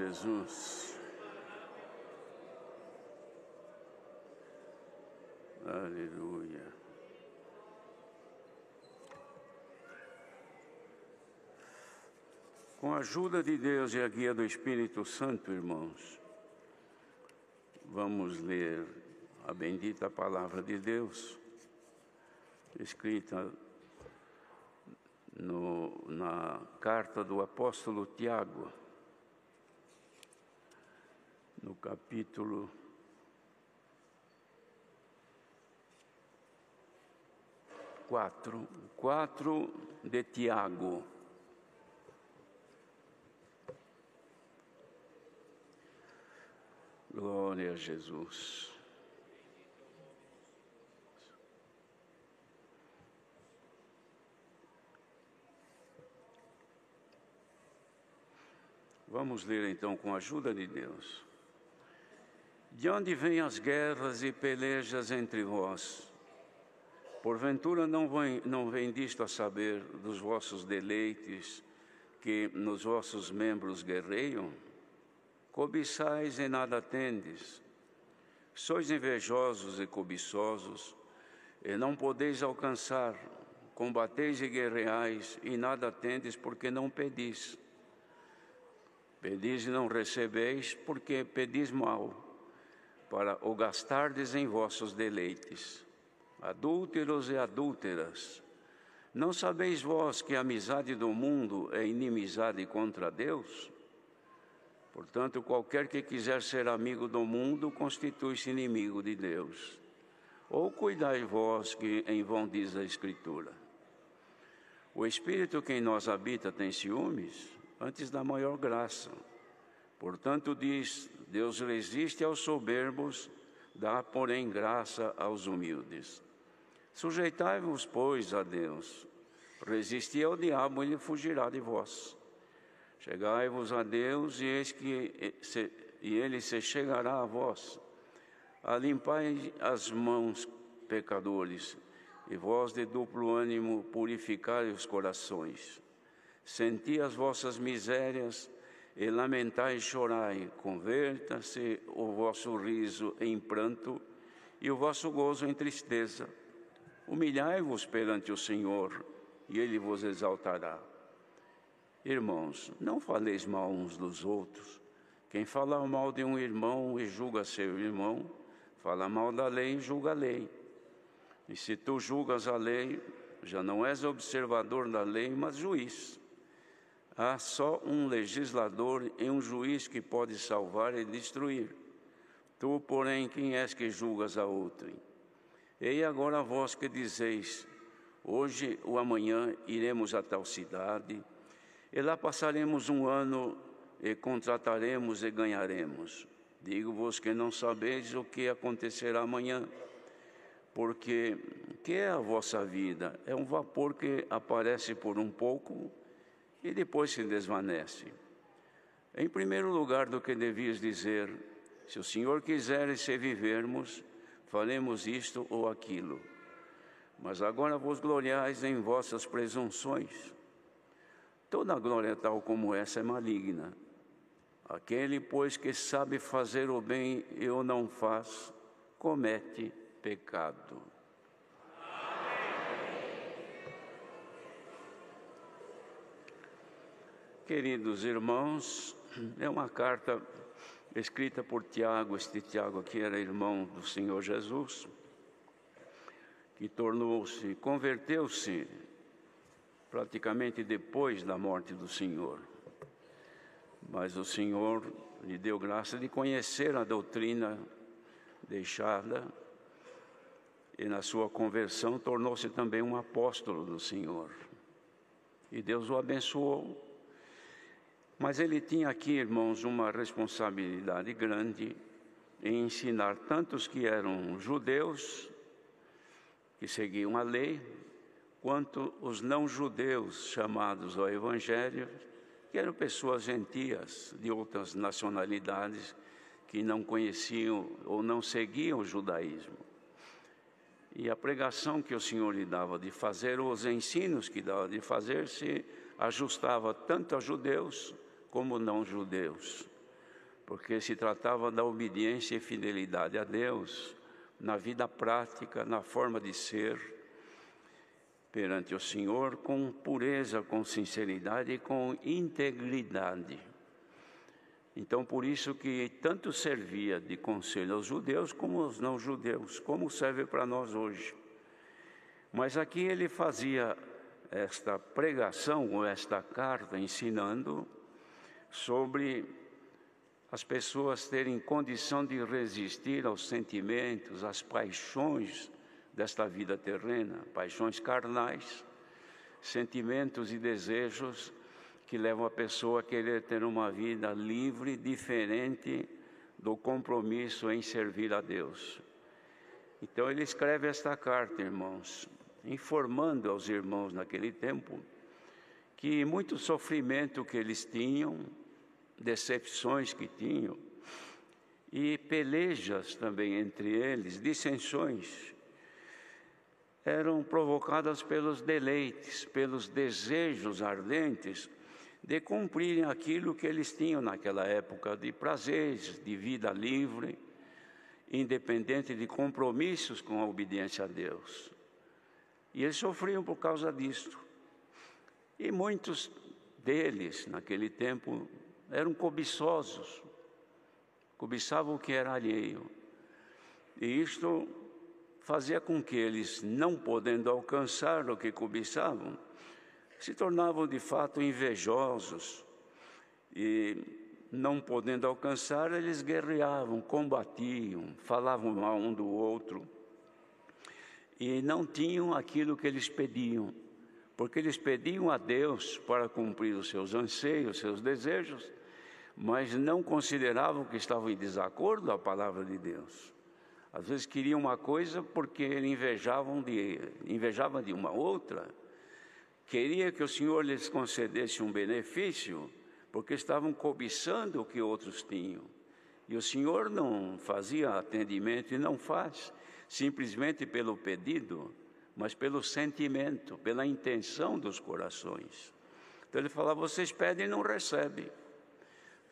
Jesus. Aleluia. Com a ajuda de Deus e a guia do Espírito Santo, irmãos, vamos ler a bendita palavra de Deus, escrita na carta do apóstolo Tiago, no capítulo 4 de Tiago. Glória a Jesus. Vamos ler então com a ajuda de Deus. De onde vêm as guerras e pelejas entre vós? Porventura não vem disto a saber dos vossos deleites que nos vossos membros guerreiam? Cobiçais e nada tendes. Sois invejosos e cobiçosos, e não podeis alcançar. Combateis e guerreais, e nada tendes, porque não pedis. Pedis e não recebeis, porque pedis mal, para o gastardes em vossos deleites. Adúlteros e adúlteras, não sabeis vós que a amizade do mundo é inimizade contra Deus? Portanto, qualquer que quiser ser amigo do mundo, constitui-se inimigo de Deus. Ou cuidai vós que em vão diz a Escritura: o Espírito que em nós habita tem ciúmes, antes da maior graça. Portanto, diz: Deus resiste aos soberbos, dá, porém, graça aos humildes. Sujeitai-vos, pois, a Deus. Resisti ao diabo, ele fugirá de vós. Chegai-vos a Deus, e eis que ele se chegará a vós. Alimpai as mãos, pecadores, e vós de duplo ânimo purificai os corações. Senti as vossas misérias, e lamentai e chorai. Converta-se o vosso riso em pranto, e o vosso gozo em tristeza. Humilhai-vos perante o Senhor, e Ele vos exaltará. Irmãos, não faleis mal uns dos outros. Quem fala mal de um irmão e julga seu irmão, fala mal da lei e julga a lei. E se tu julgas a lei, já não és observador da lei, mas juiz. Há só um legislador e um juiz que pode salvar e destruir. Tu, porém, quem és que julgas a outrem? Ei agora vós que dizeis: hoje ou amanhã iremos a tal cidade, e lá passaremos um ano, e contrataremos e ganharemos. Digo-vos que não sabeis o que acontecerá amanhã, porque que é a vossa vida? É um vapor que aparece por um pouco e depois se desvanece. Em primeiro lugar, do que devias dizer: se o Senhor quiser e se vivermos, faremos isto ou aquilo. Mas agora vos gloriais em vossas presunções. Toda glória tal como essa é maligna. Aquele, pois, que sabe fazer o bem e o não faz, comete pecado. Queridos irmãos, é uma carta escrita por Tiago. Este Tiago aqui era irmão do Senhor Jesus, que converteu-se praticamente depois da morte do Senhor. Mas o Senhor lhe deu graça de conhecer a doutrina deixada, e na sua conversão tornou-se também um apóstolo do Senhor. E Deus o abençoou. Mas ele tinha aqui, irmãos, uma responsabilidade grande em ensinar tantos que eram judeus, que seguiam a lei, quanto os não-judeus chamados ao Evangelho, que eram pessoas gentias de outras nacionalidades que não conheciam ou não seguiam o judaísmo. E a pregação que o Senhor lhe dava de fazer, os ensinos que dava de fazer, se ajustava tanto a judeus como não judeus. porque se tratava da obediência e fidelidade a Deus, na vida prática, na forma de ser, perante o Senhor, com pureza, com sinceridade e com integridade. Então, por isso que tanto servia de conselho aos judeus como aos não-judeus, como serve para nós hoje. Mas aqui ele fazia esta pregação, ou esta carta, ensinando sobre as pessoas terem condição de resistir aos sentimentos, às paixões desta vida terrena, paixões carnais, sentimentos e desejos que levam a pessoa a querer ter uma vida livre, diferente do compromisso em servir a Deus. Então ele escreve esta carta, irmãos, informando aos irmãos naquele tempo que muito sofrimento que eles tinham, decepções que tinham, e pelejas também entre eles, dissensões, eram provocadas pelos deleites, pelos desejos ardentes de cumprirem aquilo que eles tinham naquela época, de prazeres, de vida livre, independente de compromissos com a obediência a Deus. E eles sofriam por causa disto. E muitos deles, naquele tempo, eram cobiçosos, cobiçavam o que era alheio. E isto fazia com que eles, não podendo alcançar o que cobiçavam, se tornavam de fato invejosos. E não podendo alcançar, eles guerreavam, combatiam, falavam mal um do outro. E não tinham aquilo que eles pediam, porque eles pediam a Deus para cumprir os seus anseios, seus desejos, mas não consideravam que estavam em desacordo à palavra de Deus. Às vezes queriam uma coisa porque invejavam de uma outra, queria que o Senhor lhes concedesse um benefício, porque estavam cobiçando o que outros tinham. E o Senhor não fazia atendimento e não faz, simplesmente pelo pedido, mas pelo sentimento, pela intenção dos corações. Então ele fala, vocês pedem e não recebem,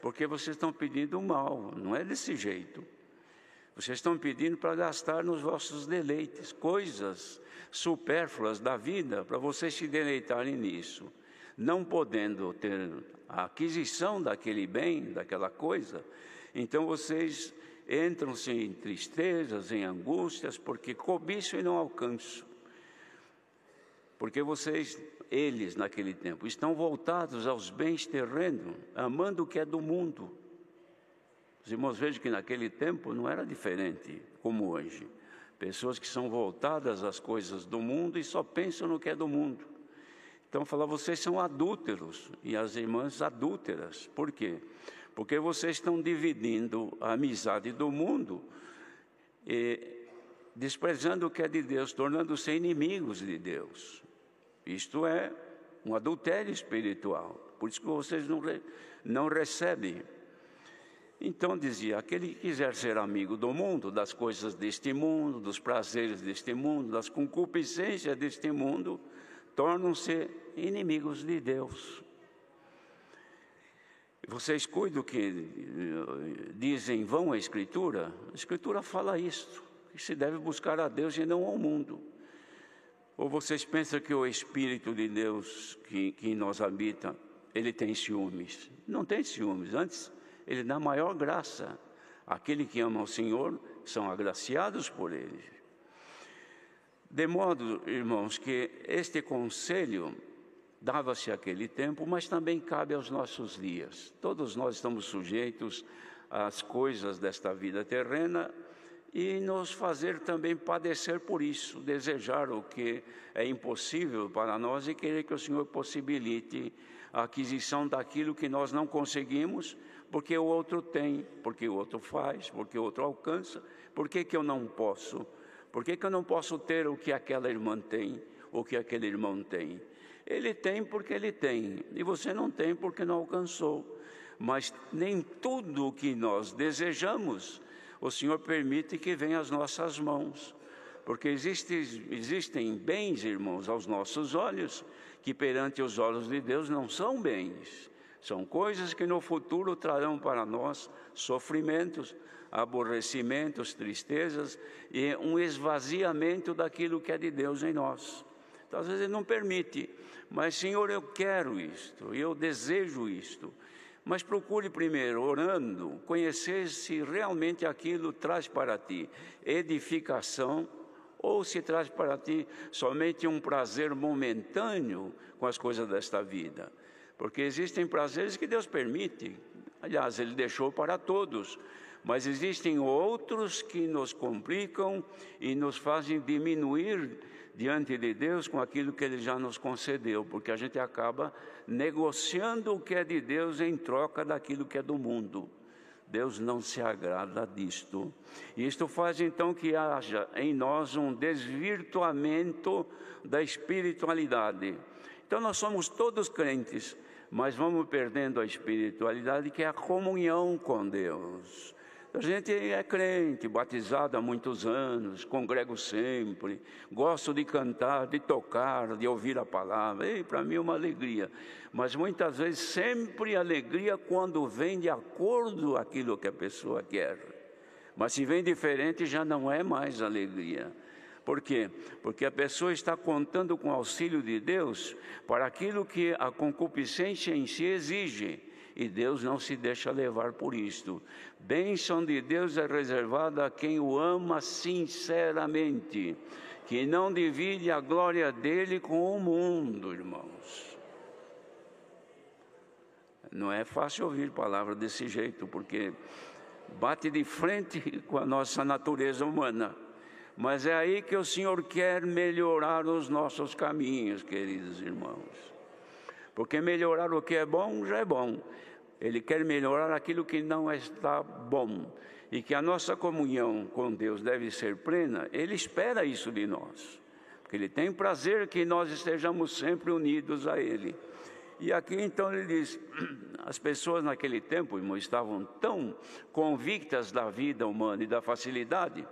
porque vocês estão pedindo mal, não é desse jeito. Vocês estão pedindo para gastar nos vossos deleites, coisas supérfluas da vida, para vocês se deleitarem nisso. Não podendo ter a aquisição daquele bem, daquela coisa, então vocês entram-se em tristezas, em angústias, porque cobiçam e não alcançam. Porque eles naquele tempo, estão voltados aos bens terrenos, amando o que é do mundo. Os irmãos vejam que naquele tempo não era diferente como hoje. Pessoas que são voltadas às coisas do mundo e só pensam no que é do mundo. Então fala, vocês são adúlteros e as irmãs adúlteras. Por quê? Porque vocês estão dividindo a amizade do mundo e desprezando o que é de Deus, tornando-se inimigos de Deus. Isto é um adultério espiritual. Por isso que vocês não recebem. Então dizia, aquele que quiser ser amigo do mundo, das coisas deste mundo, dos prazeres deste mundo, das concupiscências deste mundo, tornam-se inimigos de Deus. Vocês cuidam que dizem vão a Escritura fala isto, que se deve buscar a Deus e não ao mundo. Ou vocês pensam que o Espírito de Deus que em nós habita, ele tem ciúmes? Não tem ciúmes, antes ele dá maior graça. Aquele que ama o Senhor são agraciados por ele. De modo, irmãos, que este conselho dava-se àquele tempo, mas também cabe aos nossos dias. Todos nós estamos sujeitos às coisas desta vida terrena e nos fazer também padecer por isso, desejar o que é impossível para nós e querer que o Senhor possibilite a aquisição daquilo que nós não conseguimos, porque o outro tem, porque o outro faz, porque o outro alcança. Por que eu não posso? Por que eu não posso ter o que aquela irmã tem, ou o que aquele irmão tem? Ele tem porque ele tem, e você não tem porque não alcançou. Mas nem tudo o que nós desejamos, o Senhor permite que venha às nossas mãos. Porque existem bens, irmãos, aos nossos olhos, que perante os olhos de Deus não são bens, São coisas que no futuro trarão para nós sofrimentos, aborrecimentos, tristezas e um esvaziamento daquilo que é de Deus em nós. Então, às vezes Ele não permite, mas Senhor, eu quero isto, eu desejo isto. Mas procure primeiro, orando, conhecer se realmente aquilo traz para ti edificação ou se traz para ti somente um prazer momentâneo com as coisas desta vida. Porque existem prazeres que Deus permite, aliás, Ele deixou para todos, mas existem outros que nos complicam e nos fazem diminuir diante de Deus com aquilo que Ele já nos concedeu, porque a gente acaba negociando o que é de Deus em troca daquilo que é do mundo. Deus não se agrada disto. E isto faz então que haja em nós um desvirtuamento da espiritualidade. Então nós somos todos crentes, mas vamos perdendo a espiritualidade, que é a comunhão com Deus. A gente é crente, batizado há muitos anos, congrego sempre, gosto de cantar, de tocar, de ouvir a palavra. E para mim é uma alegria. Mas muitas vezes sempre alegria quando vem de acordo com aquilo que a pessoa quer. Mas se vem diferente já não é mais alegria. Por quê? Porque a pessoa está contando com o auxílio de Deus para aquilo que a concupiscência em si exige. E Deus não se deixa levar por isto. Bênção de Deus é reservada a quem o ama sinceramente, que não divide a glória dele com o mundo, irmãos. Não é fácil ouvir palavra desse jeito, porque bate de frente com a nossa natureza humana. Mas é aí que o Senhor quer melhorar os nossos caminhos, queridos irmãos. Porque melhorar o que é bom já é bom. Ele quer melhorar aquilo que não está bom. E que a nossa comunhão com Deus deve ser plena. Ele espera isso de nós. Porque Ele tem prazer que nós estejamos sempre unidos a Ele. E aqui então ele diz, as pessoas naquele tempo, irmão, estavam tão convictas da vida humana e da facilidade,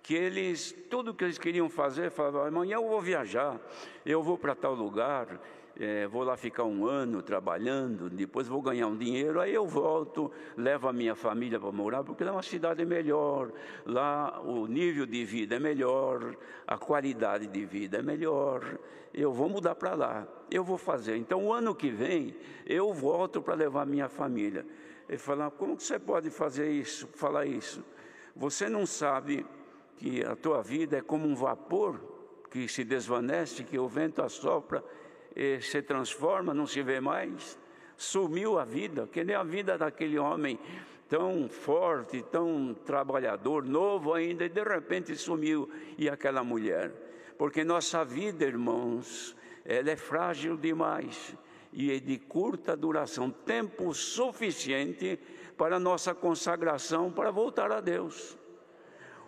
que eles, tudo que eles queriam fazer, falavam, amanhã eu vou viajar, eu vou para tal lugar, vou lá ficar um ano trabalhando, depois vou ganhar um dinheiro, aí eu volto, levo a minha família para morar, porque lá é uma cidade melhor, lá o nível de vida é melhor, a qualidade de vida é melhor, eu vou mudar para lá, eu vou fazer. Então o ano que vem eu volto para levar a minha família. Ele fala, como que você pode fazer isso, falar isso? Você não sabe que a tua vida é como um vapor que se desvanece, que o vento assopra, e se transforma, não se vê mais? Sumiu a vida, que nem a vida daquele homem tão forte, tão trabalhador, novo ainda, e de repente sumiu, e aquela mulher. Porque nossa vida, irmãos, ela é frágil demais, e é de curta duração, tempo suficiente para nossa consagração, para voltar a Deus.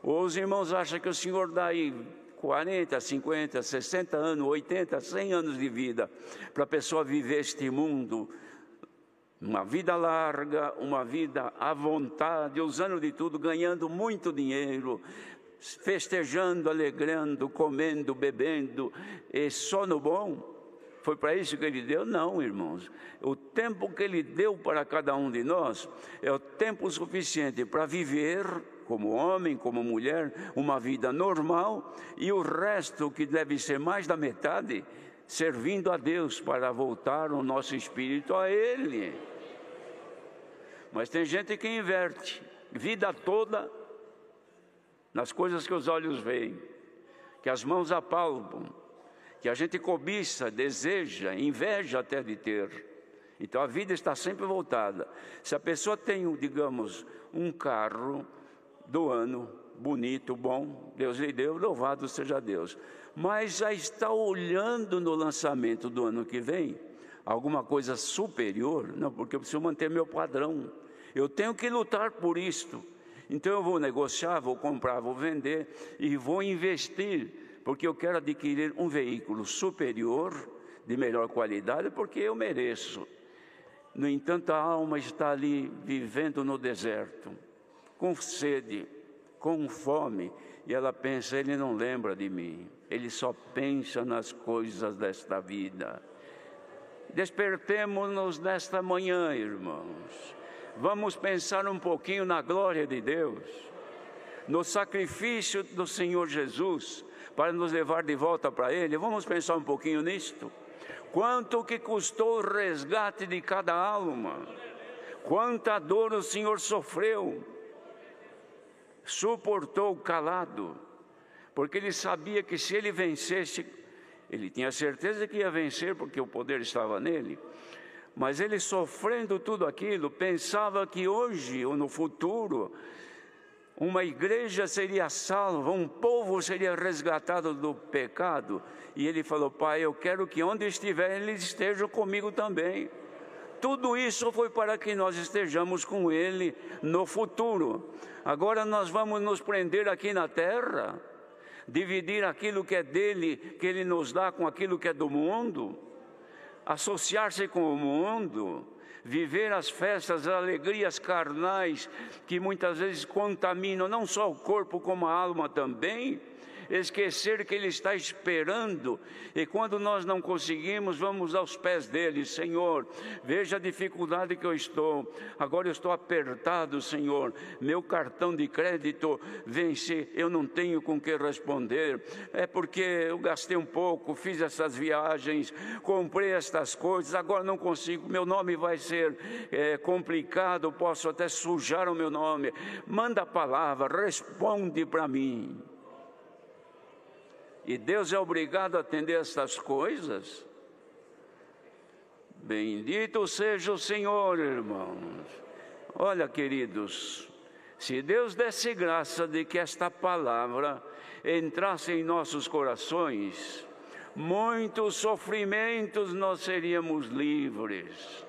Os irmãos acham que o Senhor dá aí 40, 50, 60 anos, 80, 100 anos de vida para a pessoa viver este mundo, uma vida larga, uma vida à vontade, usando de tudo, ganhando muito dinheiro, festejando, alegrando, comendo, bebendo, e só no bom. Foi para isso que Ele deu? Não, irmãos. O tempo que Ele deu para cada um de nós é o tempo suficiente para viver como homem, como mulher, uma vida normal, e o resto, que deve ser mais da metade, servindo a Deus para voltar o nosso espírito a Ele. Mas tem gente que inverte, vida toda nas coisas que os olhos veem, que as mãos apalpam, que a gente cobiça, deseja, inveja até de ter. Então a vida está sempre voltada. Se a pessoa tem, digamos, um carro do ano, bonito, bom, Deus lhe deu, louvado seja Deus. Mas já está olhando no lançamento do ano que vem, alguma coisa superior? Não, porque eu preciso manter meu padrão. Eu tenho que lutar por isto. Então eu vou negociar, vou comprar, vou vender e vou investir, porque eu quero adquirir um veículo superior, de melhor qualidade, porque eu mereço. No entanto, a alma está ali vivendo no deserto, com sede, com fome, e ela pensa, ele não lembra de mim, ele só pensa nas coisas desta vida. Despertemo-nos nesta manhã, irmãos. Vamos pensar um pouquinho na glória de Deus, no sacrifício do Senhor Jesus, para nos levar de volta para Ele. Vamos pensar um pouquinho nisto. Quanto que custou o resgate de cada alma? Quanta dor o Senhor sofreu, suportou calado, porque Ele sabia que se Ele vencesse, Ele tinha certeza que ia vencer, porque o poder estava nele. Mas Ele, sofrendo tudo aquilo, pensava que hoje ou no futuro uma igreja seria salva, um povo seria resgatado do pecado. E Ele falou: Pai, eu quero que onde estiver Eles estejam comigo também. Tudo isso foi para que nós estejamos com Ele no futuro. Agora nós vamos nos prender aqui na terra, dividir aquilo que é dele, que Ele nos dá, com aquilo que é do mundo, associar-se com o mundo, viver as festas, as alegrias carnais, que muitas vezes contaminam não só o corpo como a alma também. Esquecer que Ele está esperando, e quando nós não conseguimos, vamos aos pés dEle. Senhor, veja a dificuldade que eu estou, agora eu estou apertado, Senhor, meu cartão de crédito vence, eu não tenho com que responder, é porque eu gastei um pouco, fiz essas viagens, comprei estas coisas, agora não consigo, meu nome vai ser complicado, posso até sujar o meu nome. Manda a palavra, responde para mim. E Deus é obrigado a atender estas coisas? Bendito seja o Senhor, irmãos. Olha, queridos, se Deus desse graça de que esta palavra entrasse em nossos corações, muitos sofrimentos nós seríamos livres.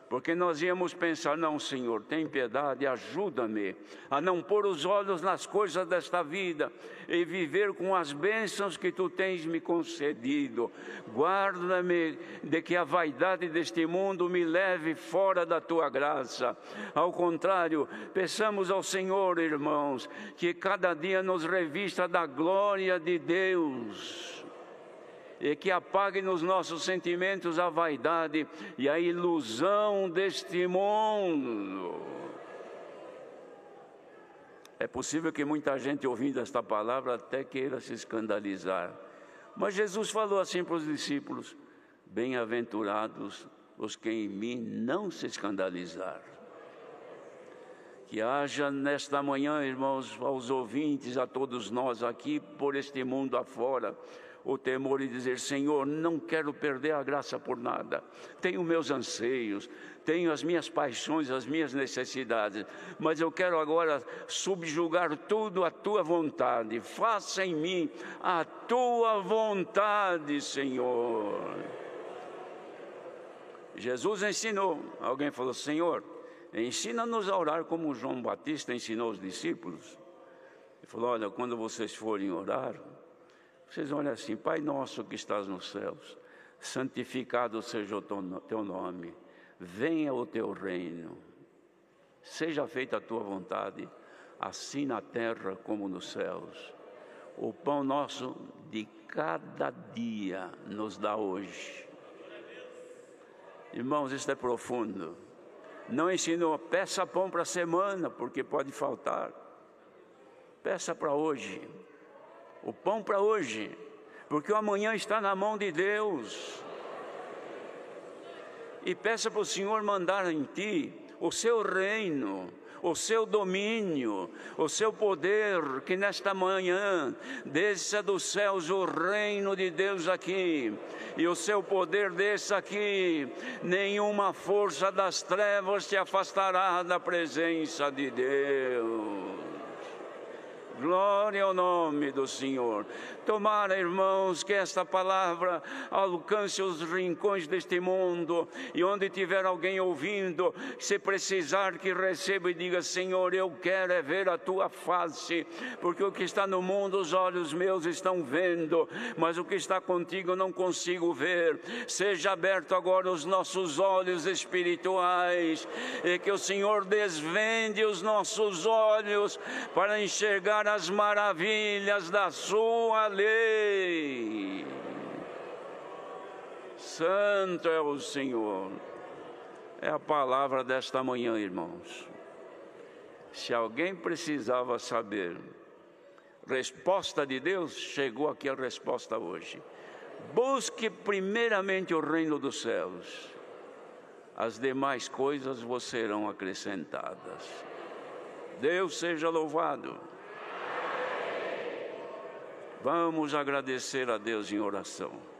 Porque nós íamos pensar: não, Senhor, tem piedade, ajuda-me a não pôr os olhos nas coisas desta vida e viver com as bênçãos que Tu tens me concedido. Guarda-me de que a vaidade deste mundo me leve fora da Tua graça. Ao contrário, peçamos ao Senhor, irmãos, que cada dia nos revista da glória de Deus, e que apague nos nossos sentimentos a vaidade e a ilusão deste mundo. É possível que muita gente, ouvindo esta palavra, até queira se escandalizar. Mas Jesus falou assim para os discípulos: bem-aventurados os que em mim não se escandalizar. Que haja nesta manhã, irmãos, aos ouvintes, a todos nós aqui, por este mundo afora, o temor de dizer: Senhor, não quero perder a graça por nada. Tenho meus anseios, tenho as minhas paixões, as minhas necessidades, mas eu quero agora subjugar tudo à Tua vontade. Faça em mim a Tua vontade, Senhor. Jesus ensinou. Alguém falou: Senhor, ensina-nos a orar como João Batista ensinou os discípulos. Ele falou: olha, quando vocês forem orar, vocês olham assim: Pai nosso que estás nos céus, santificado seja o Teu nome, venha o Teu reino, seja feita a Tua vontade, assim na terra como nos céus. O pão nosso de cada dia nos dá hoje. Irmãos, isso é profundo. Não ensinou: peça pão para a semana, porque pode faltar. Peça para hoje. O pão para hoje, porque o amanhã está na mão de Deus. E peça para o Senhor mandar em ti o seu reino, o seu domínio, o seu poder, que nesta manhã desça dos céus o reino de Deus aqui, e o seu poder desça aqui. Nenhuma força das trevas te afastará da presença de Deus. Glória ao nome do Senhor. Tomara, irmãos, que esta palavra alcance os rincões deste mundo, e onde tiver alguém ouvindo, se precisar, que receba e diga: Senhor, eu quero é ver a Tua face, porque o que está no mundo os olhos meus estão vendo, mas o que está contigo eu não consigo ver. Seja aberto agora os nossos olhos espirituais, e que o Senhor desvende os nossos olhos para enxergar as maravilhas da Sua lei. Santo é o Senhor. É a palavra desta manhã, irmãos. Se alguém precisava saber resposta de Deus, chegou aqui a resposta hoje. Busque primeiramente o reino dos céus. As demais coisas vos serão acrescentadas. Deus seja louvado. Vamos agradecer a Deus em oração.